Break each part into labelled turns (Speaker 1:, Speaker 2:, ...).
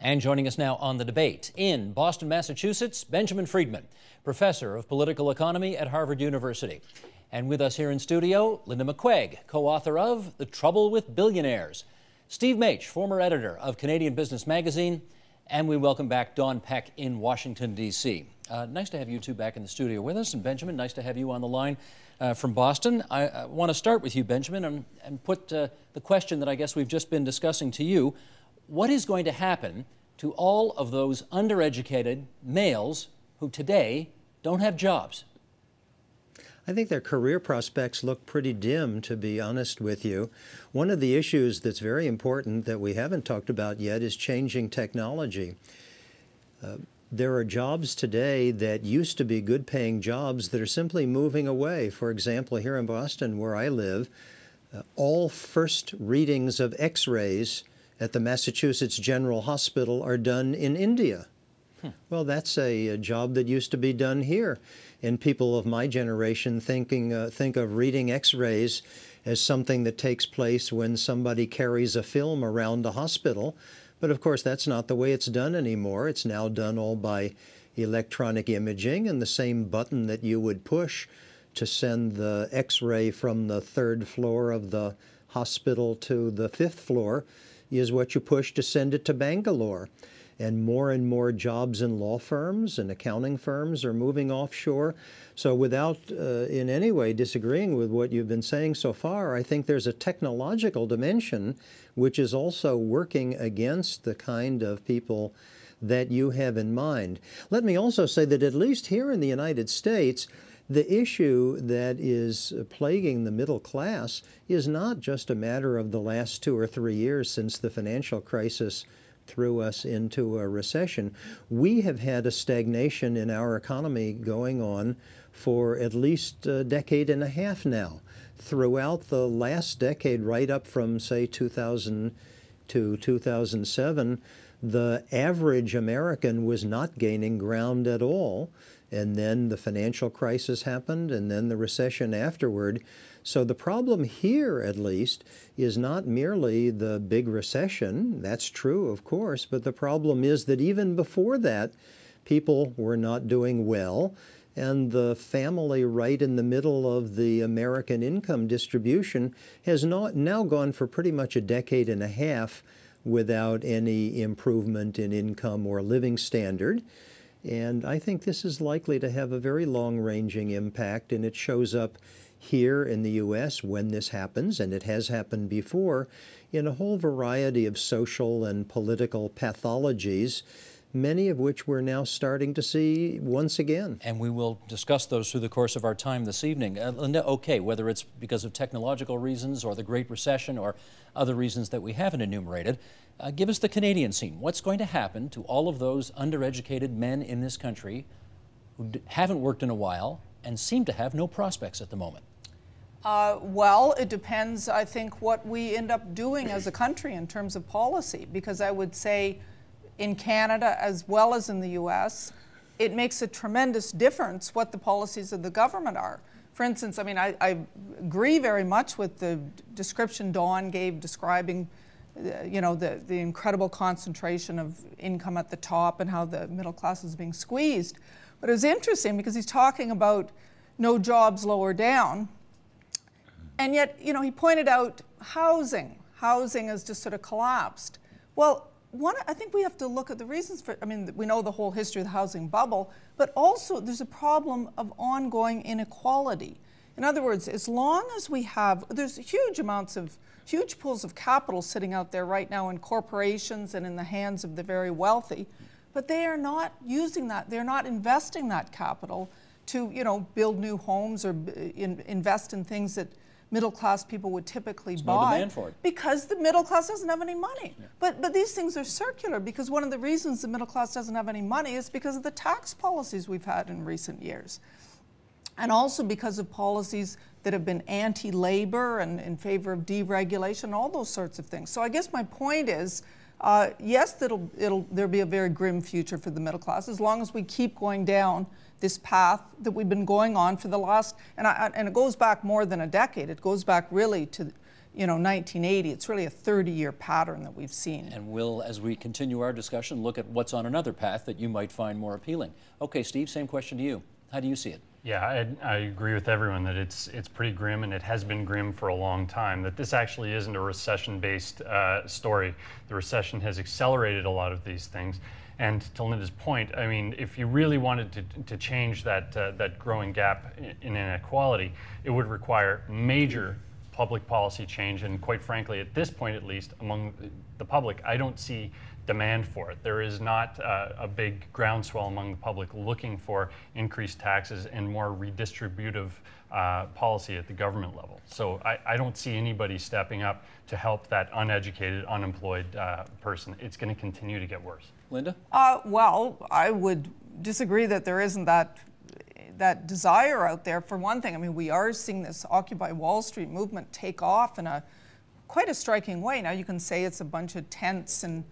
Speaker 1: And joining us now on the debate in Boston, Massachusetts, Benjamin Friedman, professor of political economy at Harvard University. And with us here in studio, Linda McQuaig, co-author of The Trouble with Billionaires. Steve Mach, former editor of Canadian Business Magazine. And we welcome back Dawn Peck in Washington, D.C. Nice to have you two back in the studio with us. And Benjamin, nice to have you on the line from Boston. I want to start with you, Benjamin, and put the question that I guess we've just been discussing to you. What is going to happen to all of those undereducated males who today don't have jobs?
Speaker 2: I think their career prospects look pretty dim, to be honest with you. One of the issues that's very important that we haven't talked about yet is changing technology. There are jobs today that used to be good-paying jobs that are simply moving away. For example, here in Boston, where I live, all first readings of X-rays at the Massachusetts General Hospital are done in India. Well, that's a job that used to be done here. And people of my generation think of reading X-rays as something that takes place when somebody carries a film around the hospital. But of course, that's not the way it's done anymore. It's now done all by electronic imaging, and the same button that you would push to send the X-ray from the 3rd floor of the hospital to the 5th floor is what you push to send it to Bangalore. And more jobs in law firms and accounting firms are moving offshore. So without in any way disagreeing with what you've been saying so far, I think there's a technological dimension which is also working against the kind of people that you have in mind. Let me also say that at least here in the United States, the issue that is plaguing the middle class is not just a matter of the last 2 or 3 years since the financial crisis threw us into a recession. We have had a stagnation in our economy going on for at least a decade and a half now. Throughout the last decade, right up from, say, 2000 to 2007, the average American was not gaining ground at all. And then the financial crisis happened, and then the recession afterward. So the problem here, at least, is not merely the big recession. That's true, of course, but the problem is that even before that, people were not doing well, and the family right in the middle of the American income distribution has now gone for pretty much a decade and a half without any improvement in income or living standard. And I think this is likely to have a very long-ranging impact, and it shows up here in the U.S. when this happens, and it has happened before, in a whole variety of social and political pathologies, many of which we're now starting to see once again.
Speaker 1: And we will discuss those through the course of our time this evening. Linda, okay, whether it's because of technological reasons or the Great Recession or other reasons that we haven't enumerated, give us the Canadian scene. What's going to happen to all of those undereducated men in this country who haven't worked in a while and seem to have no prospects at the moment?
Speaker 3: Well, it depends, I think, what we end up doing as a country in terms of policy, because I would say in Canada as well as in the U.S., it makes a tremendous difference what the policies of the government are. For instance, I mean, I agree very much with the description Dawn gave describing the incredible concentration of income at the top and how the middle class is being squeezed. But it was interesting because he's talking about no jobs lower down. And yet, he pointed out housing. Housing has just sort of collapsed. Well, I think we have to look at the reasons for, I mean, we know the whole history of the housing bubble, but also there's a problem of ongoing inequality. In other words, as long as we have, there's huge pools of capital sitting out there right now in corporations and in the hands of the very wealthy, but they are not using that, they're not investing that capital to, build new homes or invest in things that middle-class people would typically buy.
Speaker 1: No demand for it.
Speaker 3: Because the middle class doesn't have any money. Yeah. But these things are circular, because one of the reasons the middle class doesn't have any money is because of the tax policies we've had in recent years. And also because of policies that have been anti-labor and in favor of deregulation, all those sorts of things. So I guess my point is, yes, there'll be a very grim future for the middle class as long as we keep going down this path that we've been going on for the last, and it goes back more than a decade. It goes back really to 1980. It's really a 30-year pattern that we've seen.
Speaker 1: And we'll, as we continue our discussion, look at what's on another path that you might find more appealing. Okay, Steve, same question to you. How do you see it?
Speaker 4: Yeah, I agree with everyone that it's pretty grim, and it has been grim for a long time, that this actually isn't a recession-based story. The recession has accelerated a lot of these things. And to Linda's point, I mean, if you really wanted to change that growing gap in inequality, it would require major public policy change, and quite frankly, at this point at least, among the public, I don't see demand for it. There is not a big groundswell among the public looking for increased taxes and more redistributive policy at the government level. So I don't see anybody stepping up to help that uneducated, unemployed person. It's going to continue to get worse.
Speaker 1: Linda?
Speaker 3: Well, I would disagree that there isn't that desire out there. For one thing, I mean, we are seeing this Occupy Wall Street movement take off in quite a striking way. Now, you can say it's a bunch of tents and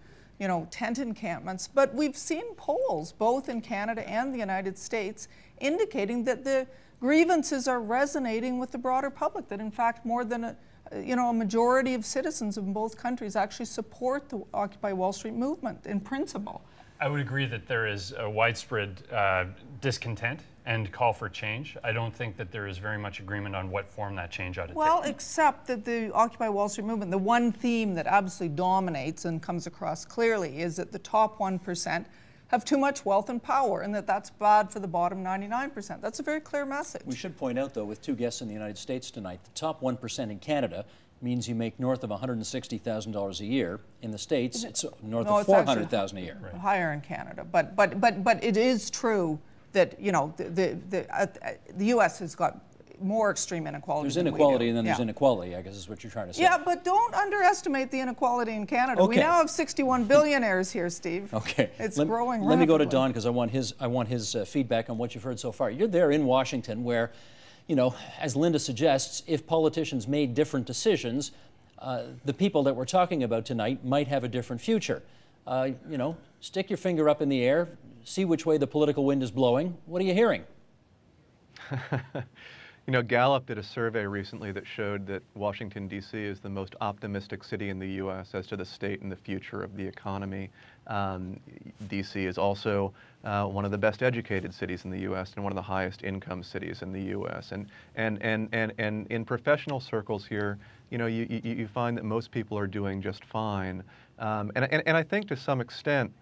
Speaker 3: tent encampments, but we've seen polls, both in Canada and the United States, indicating that the grievances are resonating with the broader public, that in fact more than a majority of citizens in both countries actually support the Occupy Wall Street movement in principle.
Speaker 4: I would agree that there is a widespread discontent and call for change. I don't think that there is very much agreement on what form that change ought to take.
Speaker 3: Well, except that the Occupy Wall Street movement, the one theme that absolutely dominates and comes across clearly is that the top 1% have too much wealth and power, and that's bad for the bottom 99%. That's a very clear message.
Speaker 1: We should point out, though, with two guests in the United States tonight, the top 1% in Canada means you make north of $160,000 a year. In the States, it's north of $400,000 a year.
Speaker 3: Right. Higher in Canada, but it is true that the U.S. has got more extreme inequality.
Speaker 1: There's
Speaker 3: than
Speaker 1: inequality,
Speaker 3: we do.
Speaker 1: and then there's inequality, I guess is what you're trying to say.
Speaker 3: Yeah, but don't underestimate the inequality in Canada.
Speaker 1: Okay.
Speaker 3: We now have 61 billionaires here, Steve.
Speaker 1: Okay.
Speaker 3: It's growing rapidly.
Speaker 1: Let me go to Don, because I want his feedback on what you've heard so far. You're there in Washington where, as Linda suggests, if politicians made different decisions, the people that we're talking about tonight might have a different future. Stick your finger up in the air, see which way the political wind is blowing. What are you hearing?
Speaker 5: Gallup did a survey recently that showed that Washington, D.C. is the most optimistic city in the U.S. as to the state and the future of the economy. D.C. is also one of the best educated cities in the U.S. and one of the highest income cities in the U.S. And in professional circles here, you find that most people are doing just fine. And I think to some extent,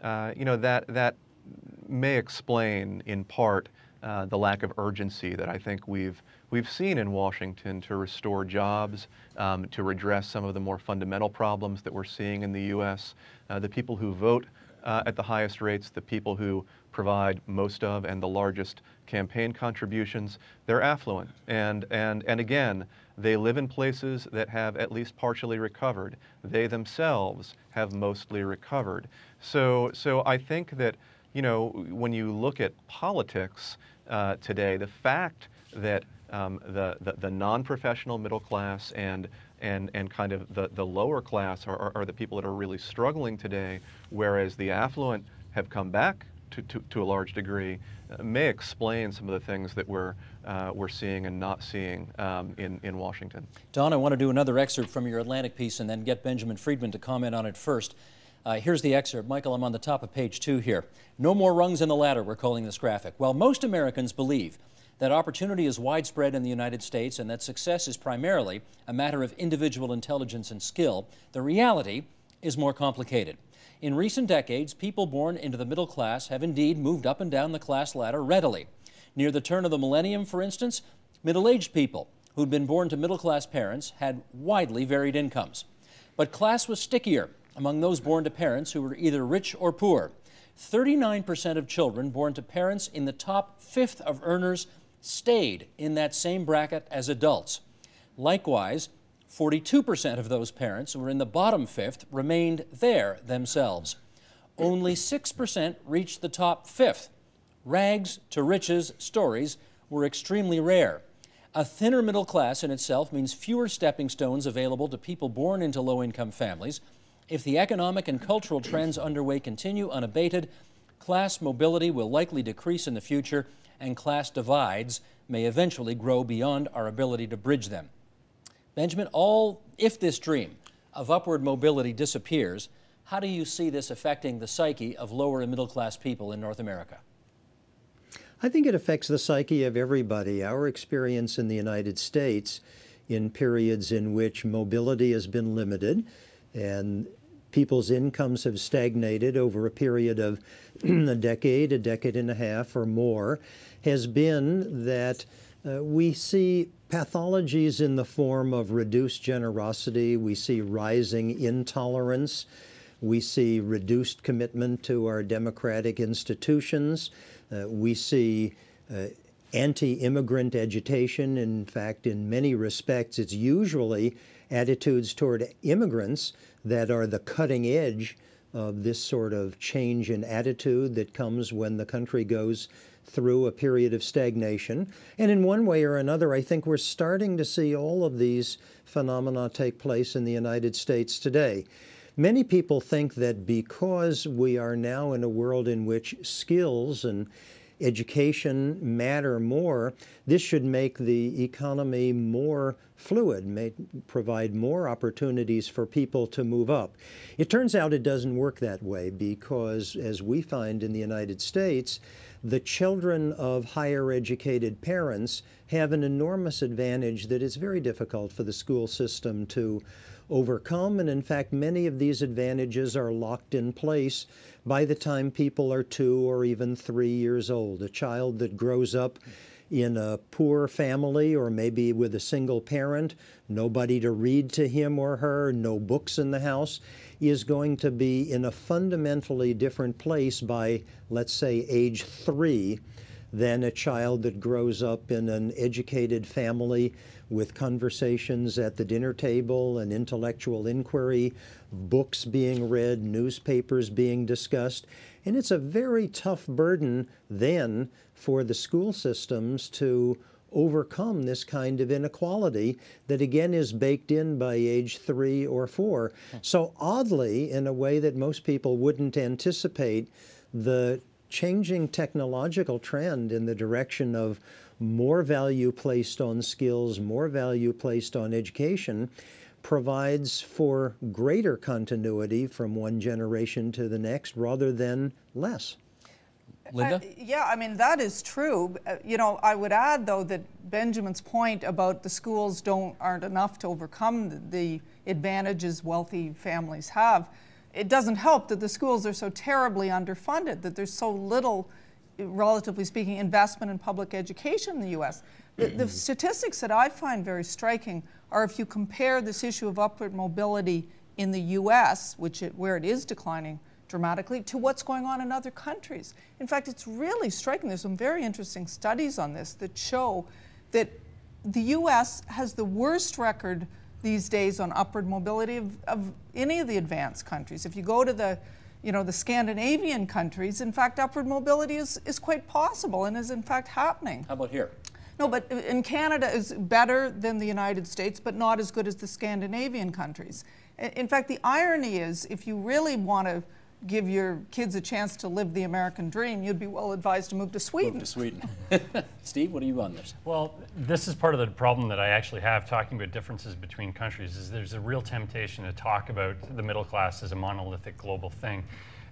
Speaker 5: that may explain in part the lack of urgency that I think we've seen in Washington to restore jobs, to redress some of the more fundamental problems that we're seeing in the U.S. The people who vote at the highest rates, the people who provide most of and the largest campaign contributions, they're affluent. And again, they live in places that have at least partially recovered. They themselves have mostly recovered. So I think that, when you look at politics today, the fact that the non-professional middle class and kind of the lower class are the people that are really struggling today, whereas the affluent have come back to a large degree, may explain some of the things that we're seeing and not seeing in Washington.
Speaker 1: Don, I want to do another excerpt from your Atlantic piece and then get Benjamin Friedman to comment on it first. Here's the excerpt. Michael, I'm on the top of page 2 here. No more rungs in the ladder, we're calling this graphic. While most Americans believe that opportunity is widespread in the United States and that success is primarily a matter of individual intelligence and skill, the reality is more complicated. In recent decades, people born into the middle class have indeed moved up and down the class ladder readily. Near the turn of the millennium, for instance, middle-aged people who'd been born to middle-class parents had widely varied incomes. But class was stickier among those born to parents who were either rich or poor. 39% of children born to parents in the top fifth of earners stayed in that same bracket as adults. Likewise, 42% of those parents who were in the bottom fifth remained there themselves. Only 6% reached the top fifth. Rags to riches stories were extremely rare. A thinner middle class in itself means fewer stepping stones available to people born into low-income families. If the economic and cultural trends underway continue unabated, class mobility will likely decrease in the future, and class divides may eventually grow beyond our ability to bridge them. Benjamin, if this dream of upward mobility disappears, how do you see this affecting the psyche of lower and middle class people in North America?
Speaker 2: I think it affects the psyche of everybody. Our experience in the United States in periods in which mobility has been limited and people's incomes have stagnated over a period of a decade and a half or more, has been that we see pathologies in the form of reduced generosity, we see rising intolerance, we see reduced commitment to our democratic institutions, we see anti-immigrant agitation. In fact, in many respects, it's usually attitudes toward immigrants that are the cutting edge of this sort of change in attitude that comes when the country goes through a period of stagnation. And in one way or another, I think we're starting to see all of these phenomena take place in the United States today. Many people think that because we are now in a world in which skills and education matter more, this should make the economy more fluid, may provide more opportunities for people to move up. It turns out it doesn't work that way because, as we find in the United States, the children of higher educated parents have an enormous advantage that is very difficult for the school system to overcome, and in fact many of these advantages are locked in place by the time people are 2 or even 3 years old. A child that grows up in a poor family or maybe with a single parent, nobody to read to him or her, no books in the house, is going to be in a fundamentally different place by, let's say, age 3 than a child that grows up in an educated family with conversations at the dinner table and intellectual inquiry, books being read, newspapers being discussed. And it's a very tough burden then for the school systems to overcome this kind of inequality that again is baked in by age 3 or 4. So oddly, in a way that most people wouldn't anticipate, the changing technological trend in the direction of more value placed on skills, more value placed on education, provides for greater continuity from one generation to the next rather than less.
Speaker 1: Linda?
Speaker 3: Yeah, I mean, that is true. You know, I would add, though, that Benjamin's point about the schools aren't enough to overcome the advantages wealthy families have. It doesn't help that the schools are so terribly underfunded, that there's so little, relatively speaking, investment in public education in the U.S. The statistics that I find very striking are if you compare this issue of upward mobility in the U.S., where it is declining dramatically, to what's going on in other countries. In fact, it's really striking. There's some very interesting studies on this that show that the U.S. has the worst record these days on upward mobility of any of the advanced countries. If you go to the Scandinavian countries, in fact, upward mobility is quite possible and is in fact happening.
Speaker 1: How about here?
Speaker 3: No, but in Canada is better than the United States, but not as good as the Scandinavian countries. In fact, the irony is, if you really want to give your kids a chance to live the American dream, you'd be well advised to move to Sweden.
Speaker 1: Move to Sweden. Steve, what are you on this?
Speaker 4: Well, this is part of the problem that I actually have talking about differences between countries, is there's a real temptation to talk about the middle class as a monolithic global thing.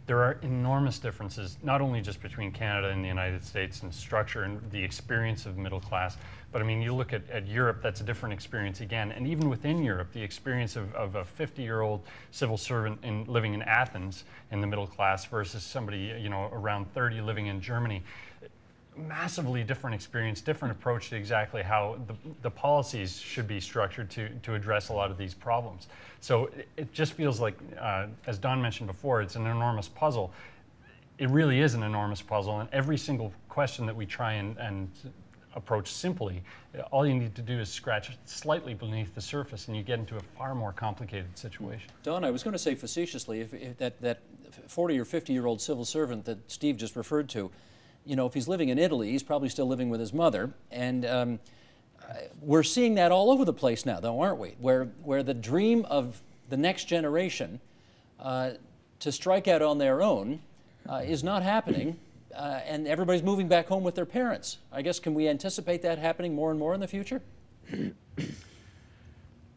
Speaker 4: There are enormous differences, not only just between Canada and the United States in structure and the experience of middle class, but I mean, you look at Europe, that's a different experience again. And even within Europe, the experience of a 50-year-old civil servant living in Athens in the middle class versus somebody, around 30 living in Germany. Massively different experience, different approach to exactly how the policies should be structured to address a lot of these problems. So it just feels like, as Don mentioned before, it's an enormous puzzle. It really is an enormous puzzle, and every single question that we try and approach simply, all you need to do is scratch slightly beneath the surface and you get into a far more complicated situation.
Speaker 1: Don, I was going to say facetiously, if that 40 or 50-year-old civil servant that Steve just referred to, if he's living in Italy, he's probably still living with his mother. And we're seeing that all over the place now, though, aren't we? Where the dream of the next generation to strike out on their own is not happening, and everybody's moving back home with their parents. I guess, can we anticipate that happening more and more in the future?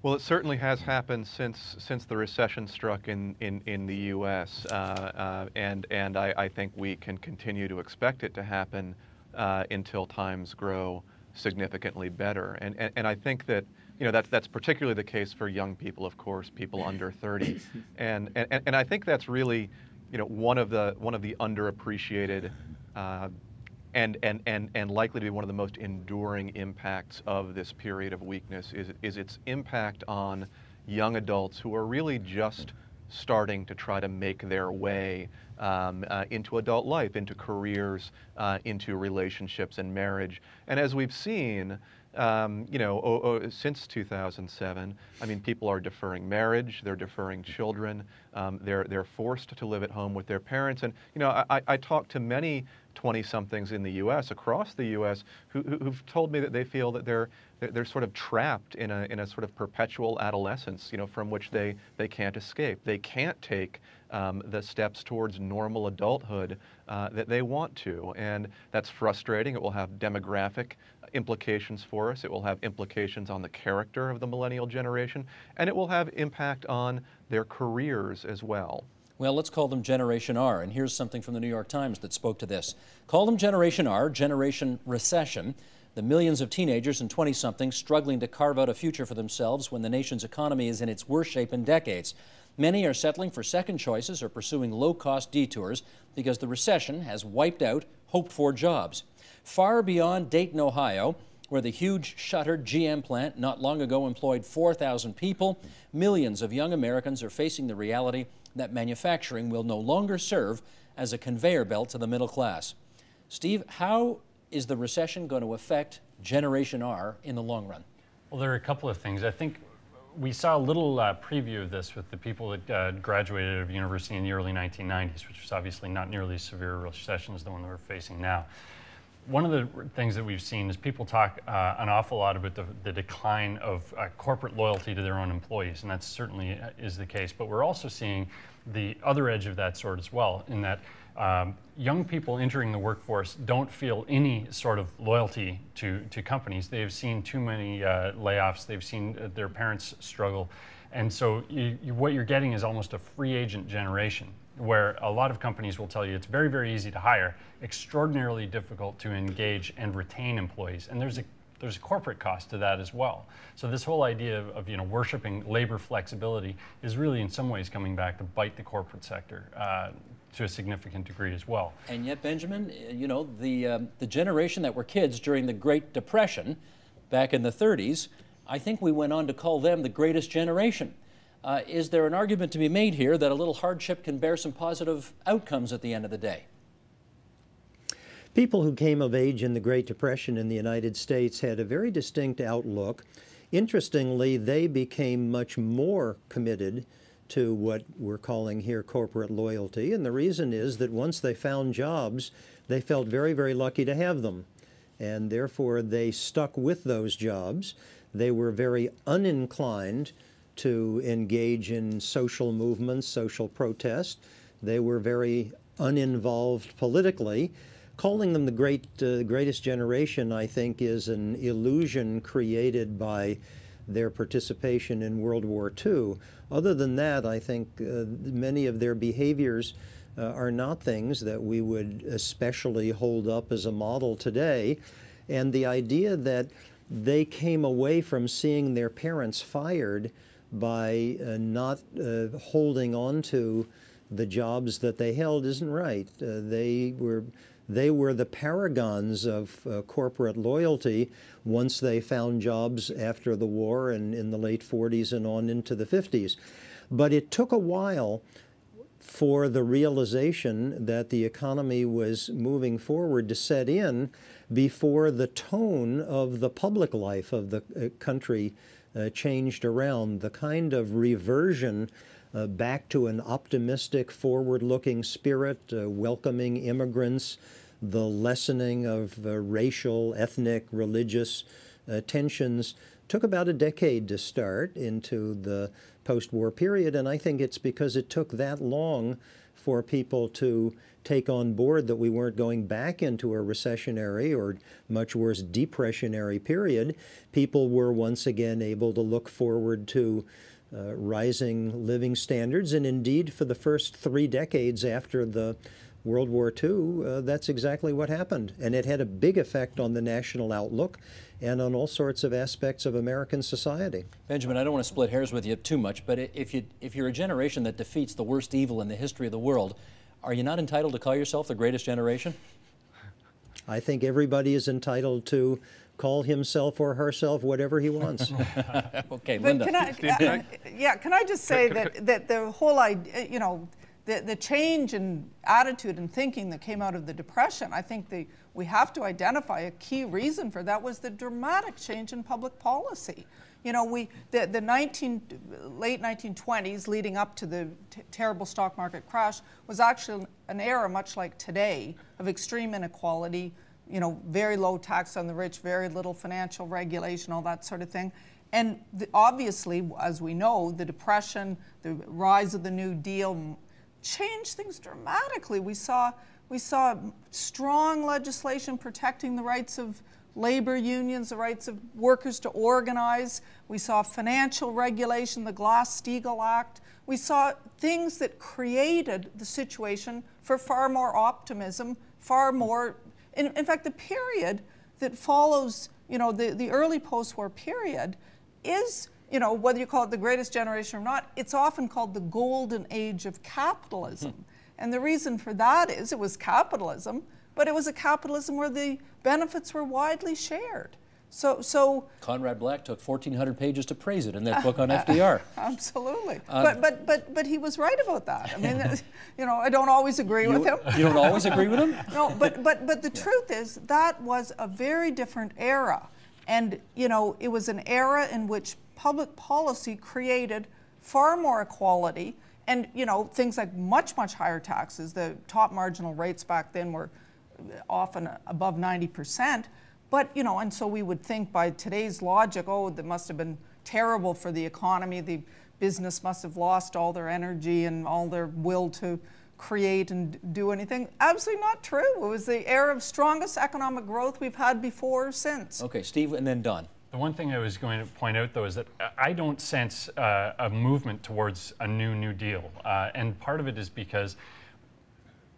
Speaker 5: Well, it certainly has happened since the recession struck in the U.S. And I think we can continue to expect it to happen until times grow significantly better. And I think that that's particularly the case for young people, of course, people under 30. And I think that's really one of the underappreciated and likely to be one of the most enduring impacts of this period of weakness is its impact on young adults who are really just starting to try to make their way into adult life, into careers, into relationships and marriage. And as we've seen, since 2007, I mean, people are deferring marriage, they're deferring children, they're forced to live at home with their parents. And I talk to many 20-somethings in the U.S., across the U.S., who've told me that they feel that they're sort of trapped in a sort of perpetual adolescence, from which they can't escape. They can't take the steps towards normal adulthood that they want to, and that's frustrating. It will have demographic implications for us. It will have implications on the character of the millennial generation, and it will have impact on their careers as well.
Speaker 1: Well, let's call them Generation R, and here's something from the New York Times that spoke to this. Call them Generation R, Generation Recession, the millions of teenagers and 20-somethings struggling to carve out a future for themselves when the nation's economy is in its worst shape in decades. Many are settling for second choices or pursuing low-cost detours because the recession has wiped out hoped-for jobs. Far beyond Dayton, Ohio, where the huge shuttered GM plant not long ago employed 4,000 people, millions of young Americans are facing the reality that manufacturing will no longer serve as a conveyor belt to the middle class. Steve, how is the recession going to affect Generation R in the long run?
Speaker 4: Well, there are a couple of things. I think we saw a little preview of this with the people that graduated out of university in the early 1990s, which was obviously not nearly as severe a recession as the one that we're facing now. One of the things that we've seen is people talk an awful lot about the decline of corporate loyalty to their own employees, and that certainly is the case. But we're also seeing the other edge of that sword as well, in that young people entering the workforce don't feel any sort of loyalty to companies. They've seen too many layoffs. They've seen their parents struggle. And so what you're getting is almost a free agent generation, where a lot of companies will tell you it's very, very easy to hire, extraordinarily difficult to engage and retain employees. And there's a corporate cost to that as well. So this whole idea of worshiping labor flexibility is really in some ways coming back to bite the corporate sector to a significant degree as well.
Speaker 1: And yet, Benjamin, the generation that were kids during the Great Depression back in the 30s, I think we went on to call them the greatest generation. Is there an argument to be made here that a little hardship can bear some positive outcomes at the end of the day?
Speaker 2: People who came of age in the Great Depression in the United States had a very distinct outlook. Interestingly, they became much more committed to what we're calling here corporate loyalty. And the reason is that once they found jobs, they felt very, very lucky to have them. And therefore, they stuck with those jobs. They were very uninclined to engage in social movements, social protest. They were very uninvolved politically. Calling them the greatest generation, I think, is an illusion created by their participation in World War II. Other than that, I think many of their behaviors are not things that we would especially hold up as a model today. And the idea that they came away from seeing their parents fired by not holding on to the jobs that they held isn't right. They were the paragons of corporate loyalty once they found jobs after the war and in the late 40s and on into the 50s. But it took a while for the realization that the economy was moving forward to set in before the tone of the public life of the country changed around. The kind of reversion back to an optimistic, forward-looking spirit, welcoming immigrants, the lessening of racial, ethnic, religious tensions took about a decade to start into the post-war period, and I think it's because it took that long for people to take on board that we weren't going back into a recessionary or much worse depressionary period. People were once again able to look forward to rising living standards, and indeed for the first 3 decades after the World War II, that's exactly what happened. And it had a big effect on the national outlook and on all sorts of aspects of American society.
Speaker 1: Benjamin, I don't want to split hairs with you too much, but if you're a generation that defeats the worst evil in the history of the world, are you not entitled to call yourself the greatest generation?
Speaker 2: I think everybody is entitled to call himself or herself whatever he wants.
Speaker 1: Okay,
Speaker 3: But
Speaker 1: Linda.
Speaker 3: can I just say that the whole idea, you know, the change in attitude and thinking that came out of the Depression, I think we have to identify a key reason for that was the dramatic change in public policy. You know, the late 1920s leading up to the terrible stock market crash was actually an era much like today of extreme inequality, you know, very low tax on the rich, very little financial regulation, all that sort of thing. And obviously, as we know, the Depression, the rise of the New Deal changed things dramatically. We saw strong legislation protecting the rights of labor unions, the rights of workers to organize. We saw financial regulation, the Glass-Steagall Act. We saw things that created the situation for far more optimism, far more. In fact, the period that follows, you know, the early post-war period is, you know, whether you call it the greatest generation or not, it's often called the golden age of capitalism. And the reason for that is it was capitalism, but it was a capitalism where the benefits were widely shared. So
Speaker 1: Conrad Black took 1,400 pages to praise it in that book on FDR.
Speaker 3: Absolutely. But he was right about that. I mean, you know, I don't always agree with him.
Speaker 1: You don't always agree with him?
Speaker 3: No, but the truth is that was a very different era. And, you know, it was an era in which public policy created far more equality and, you know, things like much, much higher taxes. The top marginal rates back then were often above 90%. But, you know, and so we would think by today's logic, oh, that must have been terrible for the economy. The business must have lost all their energy and all their will to create and do anything. Absolutely not true. It was the era of strongest economic growth we've had before or since.
Speaker 1: Okay, Steve, and then Don.
Speaker 4: The one thing I was going to point out, though, is that I don't sense a movement towards a New Deal. And part of it is because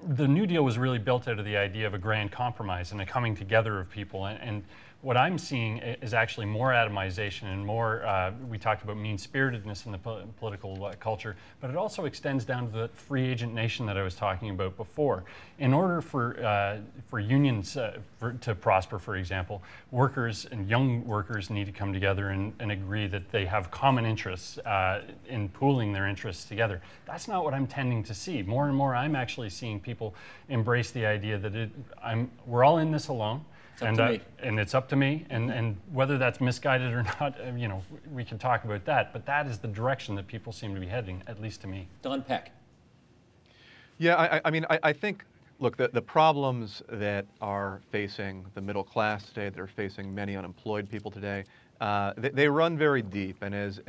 Speaker 4: the New Deal was really built out of the idea of a grand compromise and a coming together of people. And what I'm seeing is actually more atomization and more, we talked about mean-spiritedness in the political culture, but it also extends down to the free agent nation that I was talking about before. In order for unions to prosper, for example, workers and young workers need to come together and agree that they have common interests in pooling their interests together. That's not what I'm tending to see. More and more, I'm actually seeing people embrace the idea that we're all in this alone. And it's up to me, and whether that's misguided or not, you know, we can talk about that, but that is the direction that people seem to be heading, at least to me.
Speaker 1: Don Peck.
Speaker 5: Yeah, I mean, I think, look, the problems that are facing the middle class today, that are facing many unemployed people today, they run very deep, and as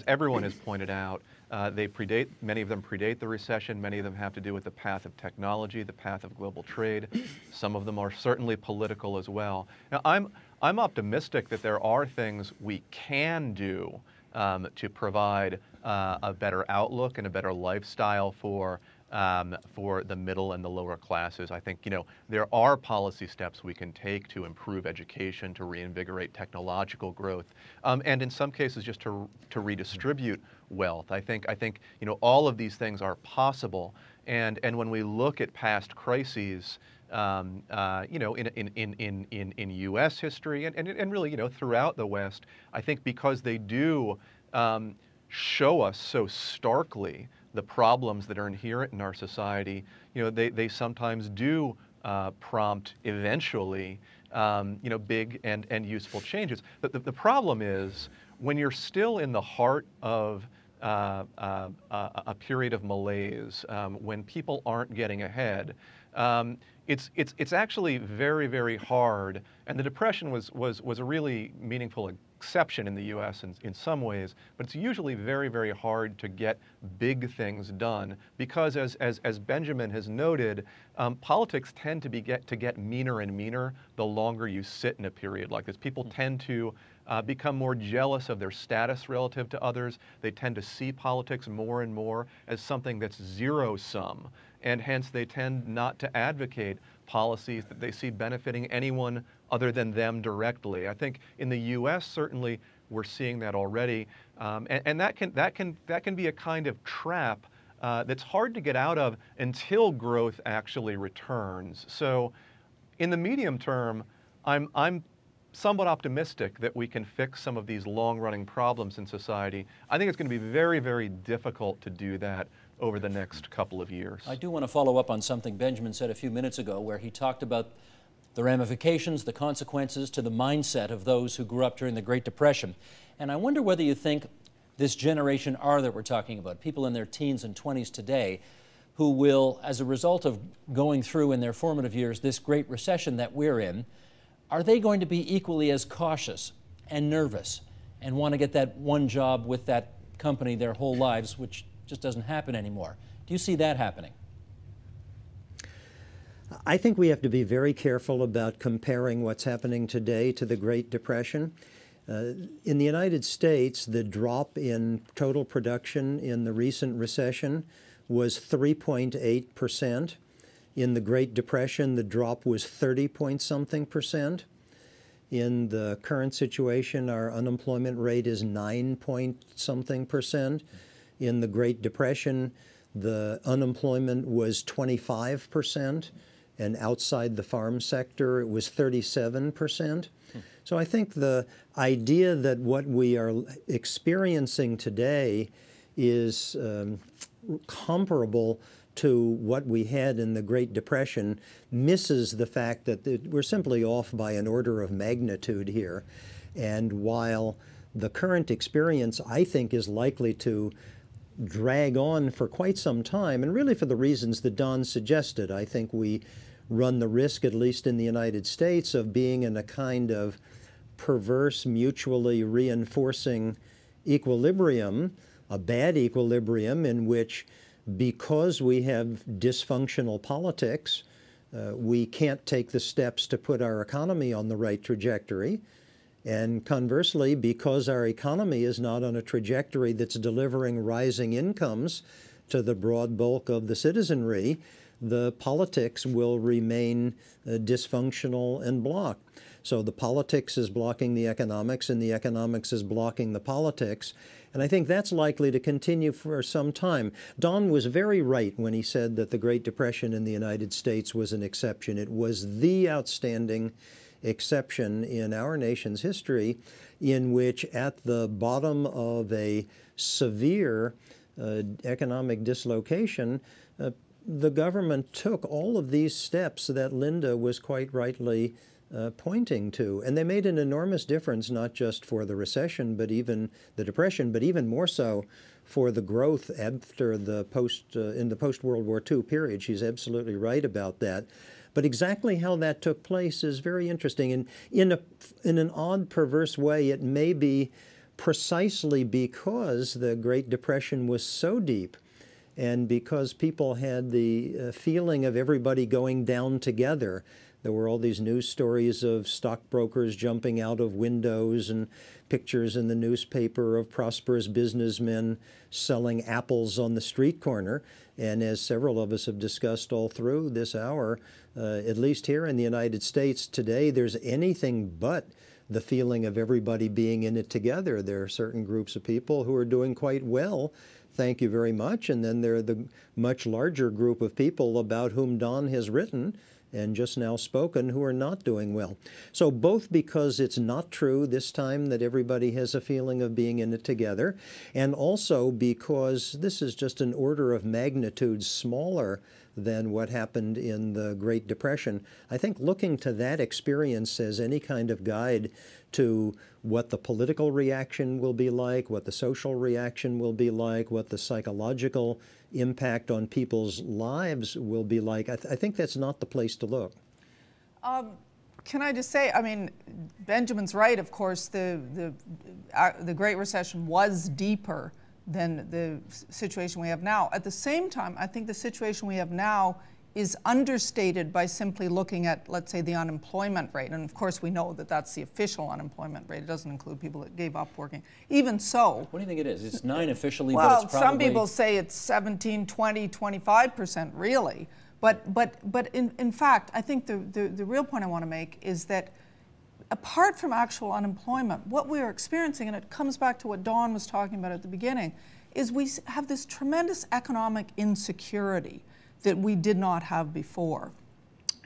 Speaker 5: everyone has pointed out, many of them predate the recession, many of them have to do with the path of technology, the path of global trade. Some of them are certainly political as well. Now, I'm optimistic that there are things we can do to provide a better outlook and a better lifestyle for the middle and the lower classes. I think, you know, there are policy steps we can take to improve education, to reinvigorate technological growth, and in some cases just to redistribute wealth. I think, you know, all of these things are possible, and when we look at past crises, you know, in U.S. history and really, you know, throughout the West, I think because they do show us so starkly the problems that are inherent in our society, you know, they sometimes do prompt eventually, you know, big and useful changes. But the problem is when you're still in the heart of a period of malaise, when people aren't getting ahead, it's actually very, very hard. And the Depression was a really meaningful exception in the U.S. in some ways, but it's usually very, very hard to get big things done because, as Benjamin has noted, politics tend to get meaner and meaner the longer you sit in a period like this. People tend to become more jealous of their status relative to others. They tend to see politics more and more as something that's zero-sum, and hence they tend not to advocate policies that they see benefiting anyone other than them directly. I think in the U.S. certainly we're seeing that already, and that can be a kind of trap that's hard to get out of until growth actually returns. So, in the medium term, I'm somewhat optimistic that we can fix some of these long-running problems in society. I think it's going to be very, very difficult to do that over the next couple of years.
Speaker 1: I do want to follow up on something Benjamin said a few minutes ago, where he talked about the ramifications, the consequences to the mindset of those who grew up during the Great Depression. And I wonder whether you think this Generation R that we're talking about, people in their teens and 20s today, who will, as a result of going through in their formative years this Great Recession that we're in, are they going to be equally as cautious and nervous and want to get that one job with that company their whole lives, which just doesn't happen anymore? Do you see that happening?
Speaker 2: I think we have to be very careful about comparing what's happening today to the Great Depression. In the United States, the drop in total production in the recent recession was 3.8%. In the Great Depression, the drop was 30-point-something%. In the current situation, our unemployment rate is 9-point-something%. In the Great Depression, the unemployment was 25%, and outside the farm sector, it was 37%. So I think the idea that what we are experiencing today is comparable to what we had in the Great Depression misses the fact that we're simply off by an order of magnitude here. And while the current experience, I think, is likely to drag on for quite some time, and really for the reasons that Don suggested, I think we run the risk, at least in the United States, of being in a kind of perverse, mutually reinforcing equilibrium, a bad equilibrium in which, because we have dysfunctional politics, we can't take the steps to put our economy on the right trajectory. And conversely, because our economy is not on a trajectory that's delivering rising incomes to the broad bulk of the citizenry, the politics will remain dysfunctional and blocked. So the politics is blocking the economics, and the economics is blocking the politics. And I think that's likely to continue for some time. Don was very right when he said that the Great Depression in the United States was an exception. It was the outstanding exception in our nation's history in which, at the bottom of a severe economic dislocation, the government took all of these steps that Linda was quite rightly pointing to. And they made an enormous difference, not just for the recession, but even the Depression, but even more so for the growth after the in the post-World War II period. She's absolutely right about that. But exactly how that took place is very interesting. And in an odd, perverse way, it may be precisely because the Great Depression was so deep, and because people had the feeling of everybody going down together. There were all these news stories of stockbrokers jumping out of windows and pictures in the newspaper of prosperous businessmen selling apples on the street corner. And as several of us have discussed all through this hour, at least here in the United States today, there's anything but the feeling of everybody being in it together. There are certain groups of people who are doing quite well, thank you very much, and then there are the much larger group of people about whom Don has written and just now spoken who are not doing well. So both because it's not true this time that everybody has a feeling of being in it together, and also because this is just an order of magnitude smaller than what happened in the Great Depression, I think looking to that experience as any kind of guide to what the political reaction will be like, what the social reaction will be like, what the psychological impact on people's lives will be like, I think that's not the place to look.
Speaker 3: Can I just say, I mean, Benjamin's right, of course, the Great Recession was deeper than the situation we have now. At the same time, I think the situation we have now is understated by simply looking at, let's say, the unemployment rate. And of course, we know that that's the official unemployment rate. It doesn't include people that gave up working. Even so.
Speaker 1: What do you think it is? It's 9 officially,
Speaker 3: well,
Speaker 1: but it's probably...
Speaker 3: some people say it's 17, 20, 25%, really. But in fact, I think the real point I want to make is that apart from actual unemployment, what we are experiencing, and it comes back to what Dawn was talking about at the beginning, is we have this tremendous economic insecurity that we did not have before.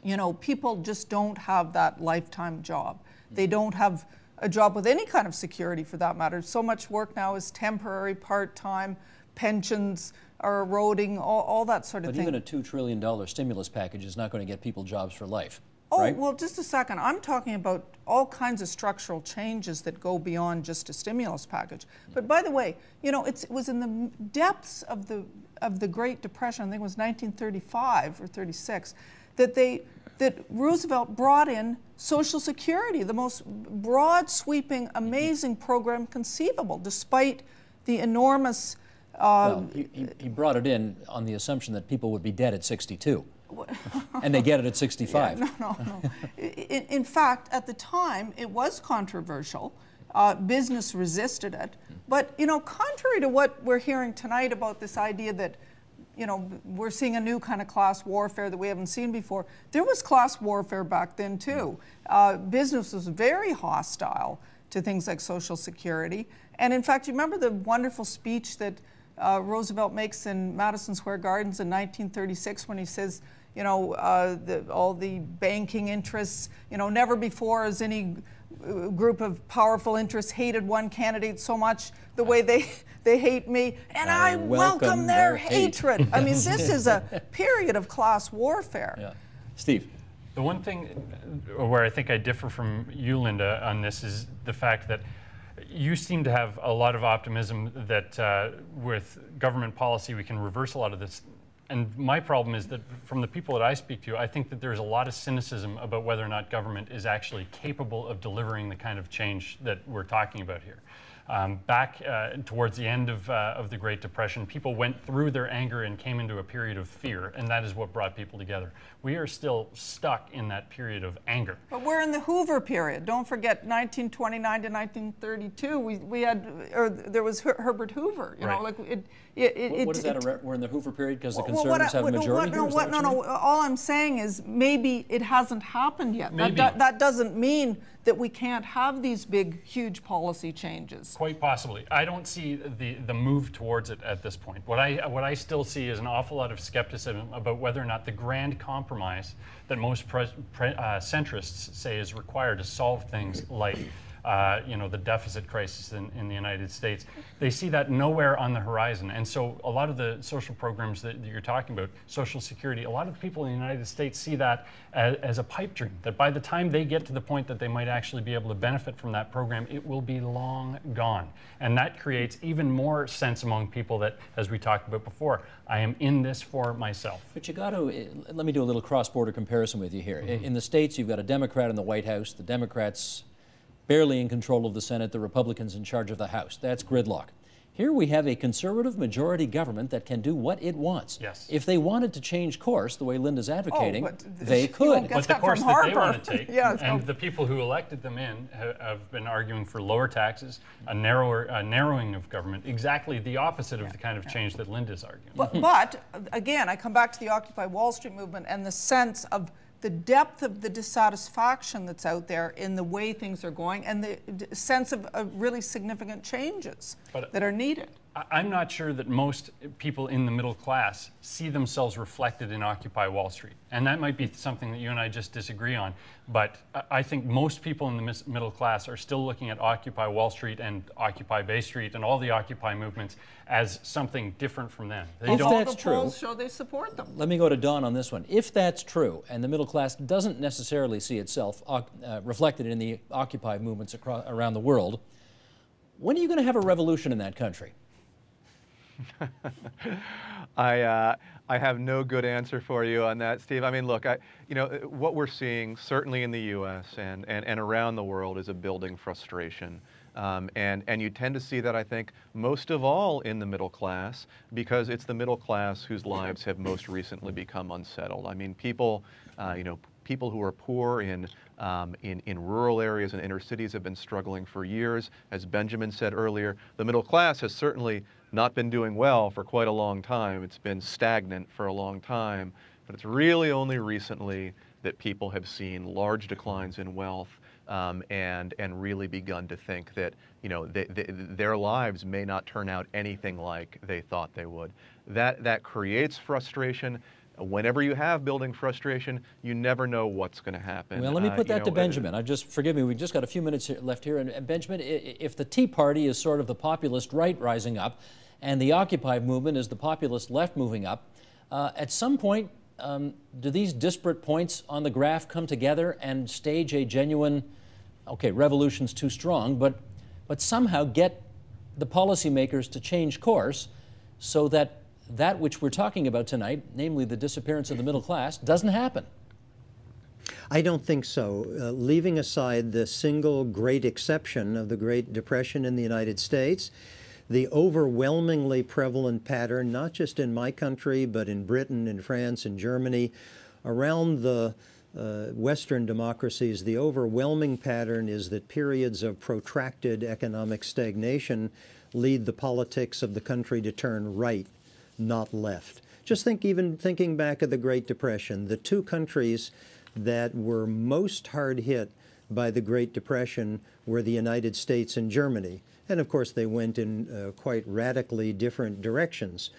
Speaker 3: You know, people just don't have that lifetime job. They don't have a job with any kind of security, for that matter. So much work now is temporary, part-time, pensions are eroding, all that sort of thing.
Speaker 1: But even a $2 trillion stimulus package is not going to get people jobs for life.
Speaker 3: Oh,
Speaker 1: right?
Speaker 3: Well, just a second. I'm talking about all kinds of structural changes that go beyond just a stimulus package. But by the way, you know, it was in the depths of the Great Depression, I think it was 1935 or 36, that Roosevelt brought in Social Security, the most broad, sweeping, amazing program conceivable, despite the enormous...
Speaker 1: well, he brought it in on the assumption that people would be dead at 62. And they get it at 65.
Speaker 3: Yeah, no. In fact, at the time, it was controversial. Business resisted it. But, you know, contrary to what we're hearing tonight about this idea that, you know, we're seeing a new kind of class warfare that we haven't seen before, there was class warfare back then, too. Business was very hostile to things like Social Security. And in fact, you remember the wonderful speech that Roosevelt makes in Madison Square Gardens in 1936 when he says, you know, all the banking interests, you know, never before has any group of powerful interests hated one candidate so much the way they hate me, and I welcome their hatred. I mean, this is a period of class warfare.
Speaker 1: Yeah. Steve.
Speaker 4: The one thing where I think I differ from you, Linda, on this is the fact that you seem to have a lot of optimism that with government policy we can reverse a lot of this. And my problem is that from the people that I speak to, I think that there's a lot of cynicism about whether or not government is actually capable of delivering the kind of change that we're talking about here. Back towards the end of the Great Depression, people went through their anger and came into a period of fear, and that is what brought people together. We are still stuck in that period of anger.
Speaker 3: But we're in the Hoover period. Don't forget 1929 to 1932. We had, or there was Herbert Hoover. You know, like
Speaker 1: what is that? We're in the Hoover period because the conservatives have a majority.
Speaker 3: No. All I'm saying is maybe it hasn't happened yet.
Speaker 4: Maybe.
Speaker 3: That doesn't mean that we can't have these big, huge policy changes.
Speaker 4: Quite possibly. I don't see the move towards it at this point. What I still see is an awful lot of skepticism about whether or not the grand compromise that most centrists say is required to solve things like you know, the deficit crisis in the United States. They see that nowhere on the horizon. And so a lot of the social programs that you're talking about, Social Security, a lot of people in the United States see that as a pipe dream, that by the time they get to the point that they might actually be able to benefit from that program, it will be long gone. And that creates even more sense among people that, as we talked about before, I am in this for myself.
Speaker 1: But you got to, let me do a little cross-border comparison with you here. In the States, you've got a Democrat in the White House, the Democrats barely in control of the Senate, the Republicans in charge of the House. That's gridlock. Here we have a conservative majority government that can do what it wants.
Speaker 4: Yes.
Speaker 1: If they wanted to change course, the way Linda's advocating, they could.
Speaker 4: But the course that they want to take, and the people who elected them in have been arguing for lower taxes, a narrowing of government, exactly the opposite of the kind of change that Linda's arguing.
Speaker 3: But again, I come back to the Occupy Wall Street movement and the sense of the depth of the dissatisfaction that's out there in the way things are going and the sense of really significant changes that are needed.
Speaker 4: I'm not sure that most people in the middle class see themselves reflected in Occupy Wall Street. And that might be something that you and I just disagree on. But I think most people in the middle class are still looking at Occupy Wall Street and Occupy Bay Street and all the Occupy movements as something different from them.
Speaker 1: If that's true,
Speaker 3: polls show they support them.
Speaker 1: Let me go to Dawn on this one. If that's true, and the middle class doesn't necessarily see itself reflected in the Occupy movements around the world, when are you going to have a revolution in that country?
Speaker 5: I have no good answer for you on that, Steve. I mean, look, what we're seeing certainly in the U.S. and around the world is a building frustration. And you tend to see that, I think, most of all in the middle class, because it's the middle class whose lives have most recently become unsettled. I mean, people who are poor in rural areas and inner cities have been struggling for years. As Benjamin said earlier, the middle class has certainly not been doing well for quite a long time. It's been stagnant for a long time, but it's really only recently that people have seen large declines in wealth and really begun to think that their lives may not turn out anything like they thought they would. That creates frustration. Whenever you have building frustration, you never know what's going to happen.
Speaker 1: Well, let me put that to Benjamin. Forgive me, we've just got a few minutes left here. And Benjamin, if the Tea Party is sort of the populist right rising up, and the Occupy movement is the populist left moving up, at some point, do these disparate points on the graph come together and stage a genuine, okay, revolution's too strong, but somehow get the policymakers to change course so that which we're talking about tonight, namely the disappearance of the middle class, doesn't happen?
Speaker 2: I don't think so. Leaving aside the single great exception of the Great Depression in the United States, the overwhelmingly prevalent pattern, not just in my country, but in Britain, in France, in Germany, around the Western democracies, the overwhelming pattern is that periods of protracted economic stagnation lead the politics of the country to turn right, not left. Just thinking back at the Great Depression, the two countries that were most hard hit by the Great Depression were the United States and Germany. And of course, they went in quite radically different directions.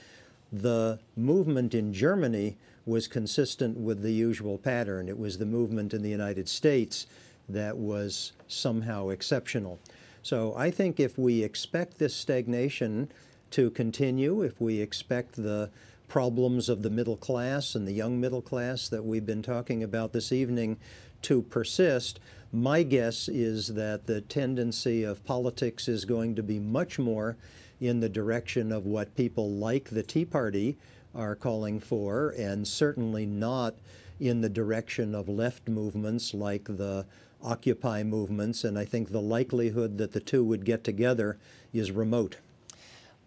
Speaker 2: The movement in Germany was consistent with the usual pattern. It was the movement in the United States that was somehow exceptional. So I think if we expect this stagnation to continue, if we expect the problems of the middle class and the young middle class that we've been talking about this evening to persist, my guess is that the tendency of politics is going to be much more in the direction of what people like the Tea Party are calling for, and certainly not in the direction of left movements like the Occupy movements. And I think the likelihood that the two would get together is remote.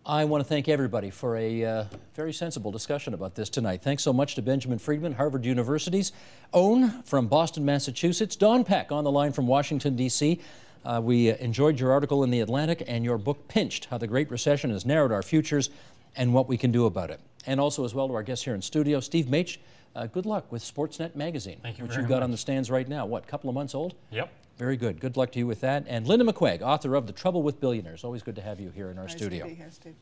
Speaker 1: I want to thank everybody for a very sensible discussion about this tonight. Thanks so much to Benjamin Friedman, Harvard University's own, from Boston, Massachusetts. Don Peck on the line from Washington, D.C. We enjoyed your article in The Atlantic and your book, Pinched, How the Great Recession Has Narrowed Our Futures and What We Can Do About It. And also as well to our guests here in studio, Steve Mach. Good luck with Sportsnet magazine, which you've got on the stands right now. What, a couple of months old?
Speaker 4: Yep.
Speaker 1: Very good. Good luck to you with that. And Linda McQuaig, author of The Trouble with Billionaires. Always good to have you here in our studio.
Speaker 3: Nice to be here, Steve.